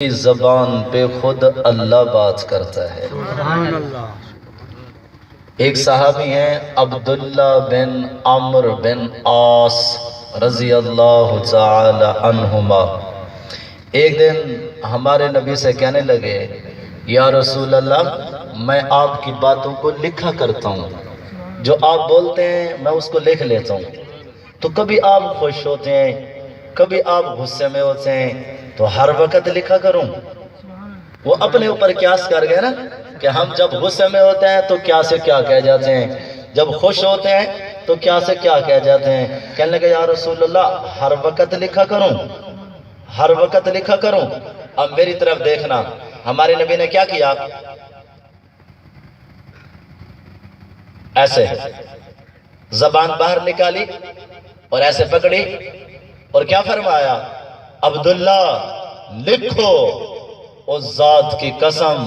زبان پہ خود اللہ بات کرتا ہے۔ ایک صحابی ہیں عبداللہ بن عمرو بن عاص رضی اللہ تعالی عنہما، ایک دن ہمارے نبی سے کہنے لگے یا رسول اللہ میں آپ کی باتوں کو لکھا کرتا ہوں، جو آپ بولتے ہیں میں اس کو لکھ لیتا ہوں، تو کبھی آپ خوش ہوتے ہیں کبھی آپ غصے میں ہوتے ہیں تو ہر وقت لکھا کروں۔ وہ اپنے اوپر قیاس کر گئے نا کہ ہم جب غصے میں ہوتے ہیں تو کیا سے کیا کہہ جاتے ہیں، جب خوش ہوتے ہیں تو کیا سے کیا کہہ جاتے ہیں۔ کہنے لگے یا رسول اللہ ہر وقت لکھا کروں، ہر وقت لکھا کروں۔ اب میری طرف دیکھنا، ہمارے نبی نے کیا کیا، ایسے زبان باہر نکالی اور ایسے پکڑی اور کیا فرمایا، عبداللہ لکھو اس ذات کی قسم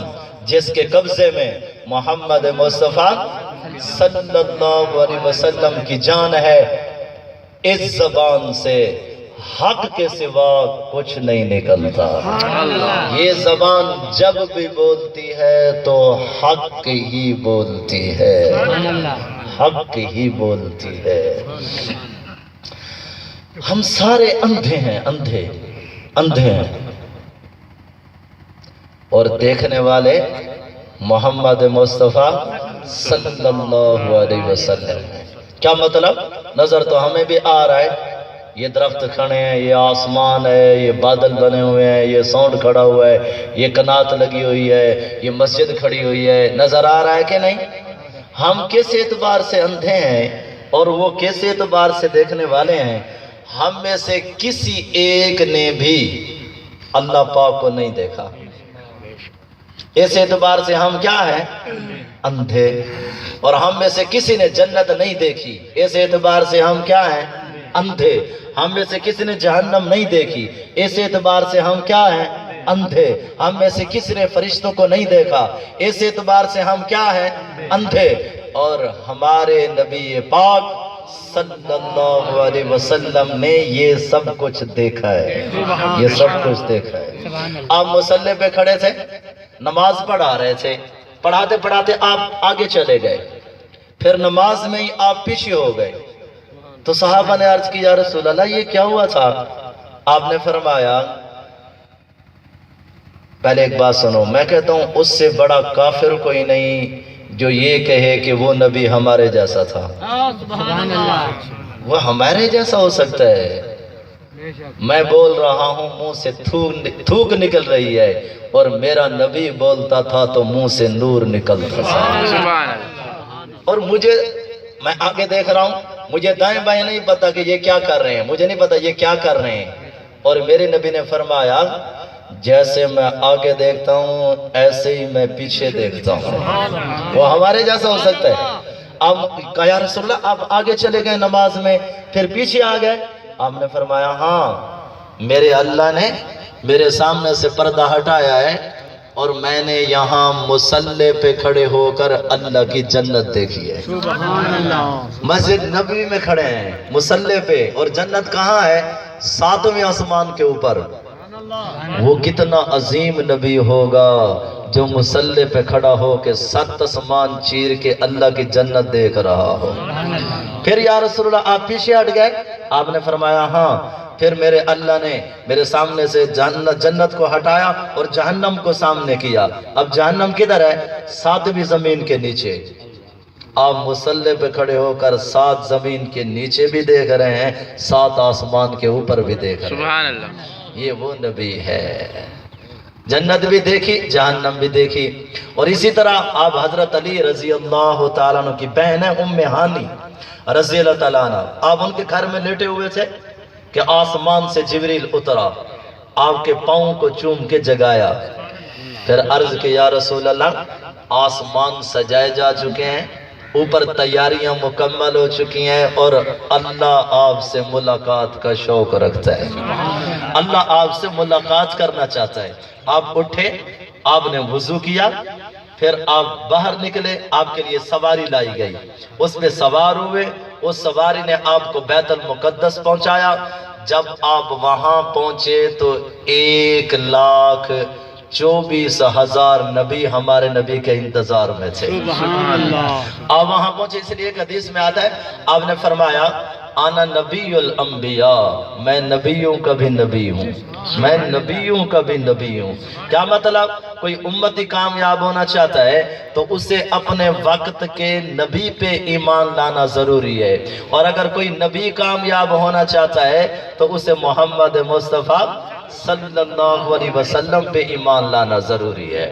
جس کے قبضے میں محمد مصطفیٰ صلی اللہ علیہ وسلم کی جان ہے، اس زبان سے حق کے سوا کچھ نہیں نکلتا۔ یہ زبان جب بھی بولتی ہے تو حق ہی بولتی ہے، حق ہی بولتی ہے۔ ہم سارے اندھے ہیں، اندھے ہیں، اور دیکھنے والے محمد مصطفیٰ صلی اللہ علیہ وسلم ہیں۔ کیا مطلب، نظر تو ہمیں بھی آ رہا ہے، یہ درخت کھڑے ہیں، یہ آسمان ہے، یہ بادل بنے ہوئے ہیں، یہ ساؤنڈ کھڑا ہوا ہے، یہ کنات لگی ہوئی ہے، یہ مسجد کھڑی ہوئی ہے، نظر آ رہا ہے کہ نہیں؟ ہم کس اعتبار سے اندھے ہیں اور وہ کس اعتبار سے دیکھنے والے ہیں؟ ہم میں سے کسی ایک نے بھی اللہ پاک کو نہیں دیکھا، اس اعتبار سے ہم کیا ہیں، اندھے۔ اور ہم میں سے کسی نے جنت نہیں دیکھی، اس اعتبار سے ہم کیا ہیں، اندھے۔ ہم میں سے کسی نے جہنم نہیں دیکھی، اس اعتبار سے ہم کیا ہیں، اندھے۔ ہم میں سے کسی نے فرشتوں کو نہیں دیکھا، اس اعتبار سے ہم کیا ہیں، اندھے۔ اور ہمارے نبی پاک صلی اللہ علیہ وسلم نے یہ سب کچھ دیکھا ہے، یہ سب کچھ دیکھا ہے۔ آپ مصلی پہ کھڑے تھے، نماز پڑھا رہے تھے، پڑھاتے پڑھاتے آپ آگے چلے گئے، پھر نماز میں ہی آپ پیچھے ہو گئے، تو صحابہ نے عرض کی یا رسول اللہ یہ کیا ہوا تھا؟ آپ نے فرمایا پہلے ایک بات سنو، میں کہتا ہوں اس سے بڑا کافر کوئی نہیں جو یہ کہے کہ وہ نبی ہمارے جیسا تھا۔ وہ ہمارے جیسا ہو سکتا ہے؟ میں بول رہا ہوں منہ سے تھوک نکل رہی ہے، اور میرا نبی بولتا تھا تو منہ سے نور نکلتا تھا۔ اور میں آگے دیکھ رہا ہوں، مجھے دائیں بائیں نہیں پتا کہ یہ کیا کر رہے ہیں، مجھے نہیں پتا یہ کیا کر رہے ہیں، اور میرے نبی نے فرمایا جیسے میں آگے دیکھتا ہوں ایسے ہی میں پیچھے دیکھتا ہوں۔ وہ ہمارے جیسا ہو سکتا ہے؟ اب کہا یا رسول اللہ آپ آگے چلے گئے نماز میں پھر پیچھے آ گئے؟ آپ نے فرمایا ہاں، میرے اللہ نے میرے سامنے سے پردہ ہٹایا ہے اور میں نے یہاں مصلی پہ کھڑے ہو کر اللہ کی جنت دیکھی ہے۔ مسجد نبوی میں کھڑے ہیں مصلی پہ، اور جنت کہاں ہے؟ 7ویں آسمان کے اوپر۔ وہ کتنا عظیم نبی ہوگا جو مصلی پہ کھڑا ہو کے 7 آسمان چیر کے اللہ کی جنت دیکھ رہا ہو۔ پھر یا رسول اللہ آپ پیچھے ہٹ گئے؟ آپ نے فرمایا ہاں، پھر میرے اللہ نے میرے سامنے سے جنت کو ہٹایا اور جہنم کو سامنے کیا۔ اب جہنم کدھر ہے؟ 7ویں زمین کے نیچے۔ آپ مصلی پہ کھڑے ہو کر 7 زمین کے نیچے بھی دیکھ رہے ہیں، 7 آسمان کے اوپر بھی دیکھ رہے ہیں۔ سبحان اللہ، یہ وہ نبی ہے۔ جنت بھی دیکھی، جہنم بھی دیکھی۔ اور اسی طرح آپ حضرت علی رضی اللہ تعالیٰ عنہ کی بہن ہے ام ہانی رضی اللہ تعالیٰ عنہ، آپ ان کے گھر میں لیٹے ہوئے تھے کہ آسمان سے جبریل اترا، آپ کے پاؤں کو چوم کے جگایا، پھر عرض کہ یا رسول اللہ آسمان سجائے جا چکے ہیں، اوپر تیاریاں مکمل ہو چکی ہیں، اور اللہ آپ سے ملاقات کا شوق رکھتا ہے، اللہ آپ سے ملاقات کرنا چاہتا ہے۔ آپ اٹھے، آپ نے وضو کیا، پھر آپ باہر نکلے، آپ کے لیے سواری لائی گئی، اس پہ سوار ہوئے، اس سواری نے آپ کو بیت المقدس پہنچایا۔ جب آپ وہاں پہنچے تو 1,24,000 نبی ہمارے نبی کے انتظار میں تھے. آپ وہاں پہنچے، اس لیے ایک حدیث میں آتا ہے، آپ نے فرمایا انا نبی الانبیاء، میں نبیوں کا بھی نبی ہوں، میں نبیوں کا بھی نبی ہوں. کیا مطلب؟ کوئی امتی کامیاب ہونا چاہتا ہے تو اسے اپنے وقت کے نبی پہ ایمان لانا ضروری ہے، اور اگر کوئی نبی کامیاب ہونا چاہتا ہے تو اسے محمد مصطفیٰ صلی اللہ علیہ وسلم پہ ایمان لانا ضروری ہے.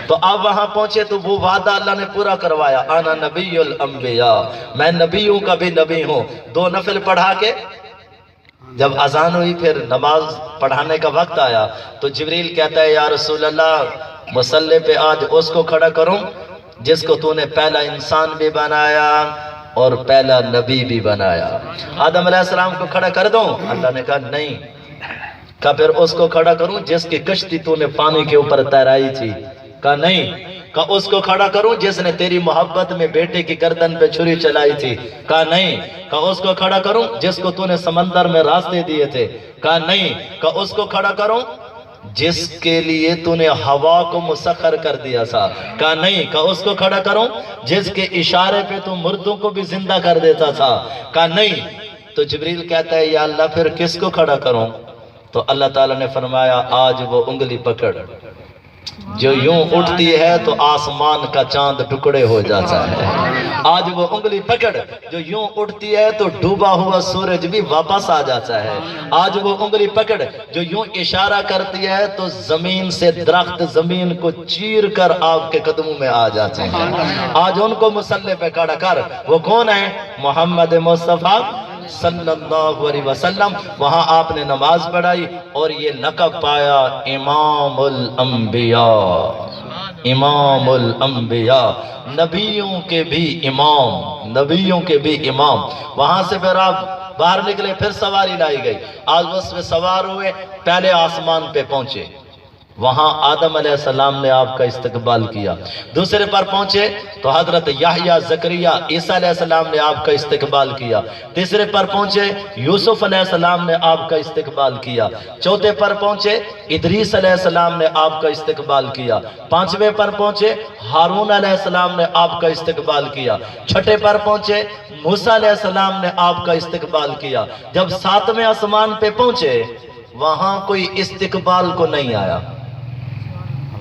تو آپ وہاں پہنچے تو وہ وعدہ اللہ نے پورا کروایا، انا نبی الانبیاء، میں نبیوں کا بھی نبی ہوں. 2 نفل پڑھا کے جب اذان ہوئی، پھر نماز پڑھانے کا وقت آیا تو جبریل کہتا ہے یا رسول اللہ مصلی پہ آج اس کو کھڑا کروں جس کو تو نے پہلا انسان بھی بنایا اور پہلا نبی بھی بنایا. آدم علیہ السلام کو کھڑا کر دوں؟ اللہ نے کہا نہیں. کہا پھر اس کو کھڑا کروں جس کی کشتی تو نے پانی کے اوپر تیرائی تھی؟ کہا نہیں. کہا اس کو کھڑا کروں جس نے تیری محبت میں بیٹے کی گردن پہ چھری چلائی تھی؟ کہا نہیں. کہا اس کو کھڑا کروں جس کو تو نے سمندر میں راستے دیے تھے؟ کہا نہیں. کہا اس کو کھڑا کروں جس کے لیے تو نے ہوا کو مسخر کر دیا تھا؟ کہا نہیں. کہا اس کو کھڑا کروں جس کے اشارے پہ تو مردوں کو بھی زندہ کر دیتا تھا؟ کہا نہیں. تو جبریل کہتا ہے یا اللہ پھر کس کو کھڑا کروں؟ تو اللہ تعالیٰ نے فرمایا آج وہ انگلی پکڑ جو یوں اٹھتی ہے تو آسمان کا چاند ٹکڑے ہو جاتا ہے. آج وہ انگلی پکڑ جو یوں اٹھتی ہے تو ڈوبا ہوا سورج بھی واپس آ جاتا ہے. آج وہ انگلی پکڑ جو یوں اشارہ کرتی ہے تو زمین سے درخت زمین کو چیر کر آپ کے قدموں میں آ جاتے ہیں. آج ان کو مصلی پہ کھڑا کر. وہ کون ہے؟ محمد مصطفیٰ صلی اللہ علیہ وسلم. وہاں آپ نے نماز پڑھائی اور یہ لقب پایا امام الانبیاء، امام الانبیاء، نبیوں کے بھی امام، نبیوں کے بھی امام. وہاں سے پھر آپ باہر نکلے، پھر سواری لائی گئی. آج اس میں سوار ہوئے، پہلے آسمان پہ پہنچے، وہاں آدم علیہ السلام نے آپ کا استقبال کیا. دوسرے پر پہنچے تو حضرت یحییٰ، زکریا، عیسیٰ علیہ السلام نے آپ کا استقبال کیا. تیسرے پر پہنچے یوسف علیہ السلام نے آپ کا استقبال کیا. چوتھے پر پہنچے ادریس علیہ السلام نے آپ کا استقبال کیا. پانچویں پر پہنچے ہارون علیہ السلام نے آپ کا استقبال کیا. چھٹے پر پہنچے موسیٰ علیہ السلام نے آپ کا استقبال کیا. جب 7ویں آسمان پہ پہنچے وہاں کوئی استقبال کو نہیں آیا.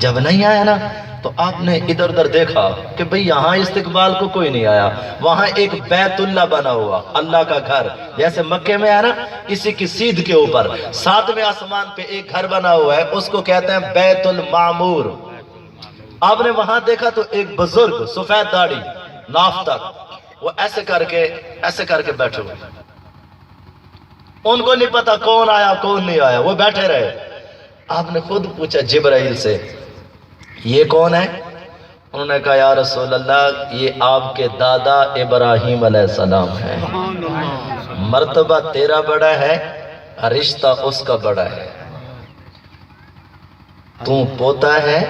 جب نہیں آیا نا تو آپ نے ادھر ادھر دیکھا کہ بھئی یہاں استقبال کو کوئی نہیں آیا. وہاں ایک بیت اللہ بنا ہوا، اللہ کا گھر، جیسے مکے میں ہے نا، اسی کی سیدھ کے اوپر 7ویں آسمان پہ ایک گھر بنا ہوا ہے، اس کو کہتے ہیں بیت المعمور. آپ نے وہاں دیکھا تو ایک بزرگ سفید داڑھی ناف تک، وہ ایسے کر کے بیٹھے ہوئے. ان کو نہیں پتا کون آیا کون نہیں آیا، وہ بیٹھے رہے. آپ نے خود پوچھا جبرائیل سے یہ کون ہے؟ انہوں نے کہا یا رسول اللہ یہ آپ کے دادا ابراہیم علیہ السلام ہے. مرتبہ تیرا بڑا ہے، رشتہ اس کا بڑا ہے. تو پوتا ہے،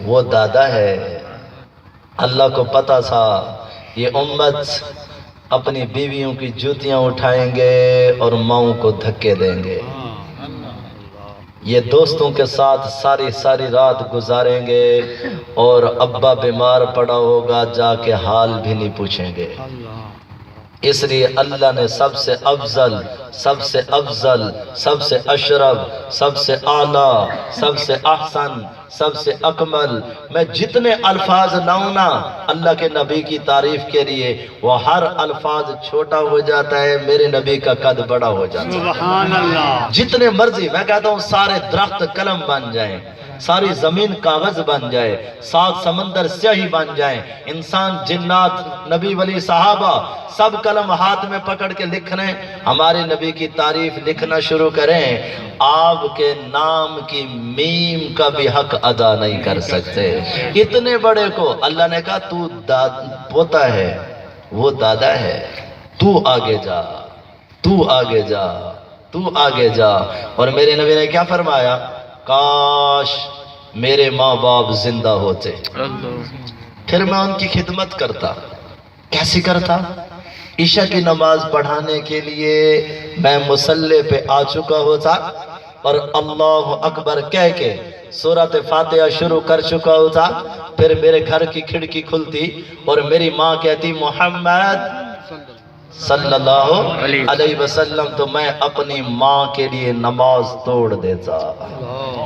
وہ دادا ہے. اللہ کو پتا تھا یہ امت اپنی بیویوں کی جوتیاں اٹھائیں گے اور ماؤں کو دھکے دیں گے. یہ دوستوں کے ساتھ ساری رات گزاریں گے اور ابا بیمار پڑا ہوگا جا کے حال بھی نہیں پوچھیں گے. اس لیے اللہ نے سب سے افضل، سب سے افضل، سب سے اشرف، سب سے اعلیٰ، سب سے احسن، سب سے اکمل، میں جتنے الفاظ لاؤں نا اللہ کے نبی کی تعریف کے لیے وہ ہر الفاظ چھوٹا ہو جاتا ہے، میرے نبی کا قد بڑا ہو جاتا ہے. سبحان اللہ. جتنے مرضی میں کہتا ہوں سارے درخت قلم بن جائیں، ساری زمین کاغذ بن جائے، 7 سمندر سیاہی بن جائیں، انسان، جنات، نبی، ولی، صحابہ سب قلم ہاتھ میں پکڑ کے لکھنے ہمارے نبی کی تعریف لکھنا شروع کریں، آپ کے نام کی میم کا بھی حق ادا نہیں کر سکتے. اتنے بڑے کو اللہ نے کہا تو پوتا ہے، وہ دادا ہے، تو آگے جا، تو آگے جا، تو آگے جا. اور میرے نبی نے کیا فرمایا؟ کاش میرے ماں باپ زندہ ہوتے، پھر میں ان کی خدمت کرتا. کیسی کرتا؟ عشاء کی نماز پڑھانے کے لیے میں مصلی پہ آ چکا ہوتا اور اللہ اکبر کہہ کے سورۃ فاتحہ شروع کر چکا ہوتا، پھر میرے گھر کی کھڑکی کھلتی اور میری ماں کہتی محمد صلی اللہ علیہ وسلم، تو میں اپنی ماں کے لیے نماز توڑ دیتا،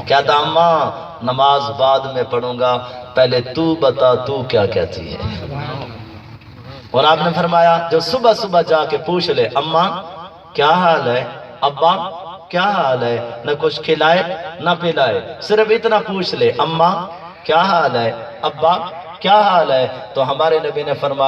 کہتا ماں نماز بعد میں پڑھوں گا، پہلے تو بتا تو کیا کہتی ہے۔ اور آپ نے فرمایا جو صبح صبح جا کے پوچھ لے اماں کیا حال ہے، ابا کیا حال ہے، نہ کچھ کھلائے نہ پلائے، صرف اتنا پوچھ لے اماں کیا حال ہے، ابا کیا حال ہے، تو ہمارے نبی نے فرمایا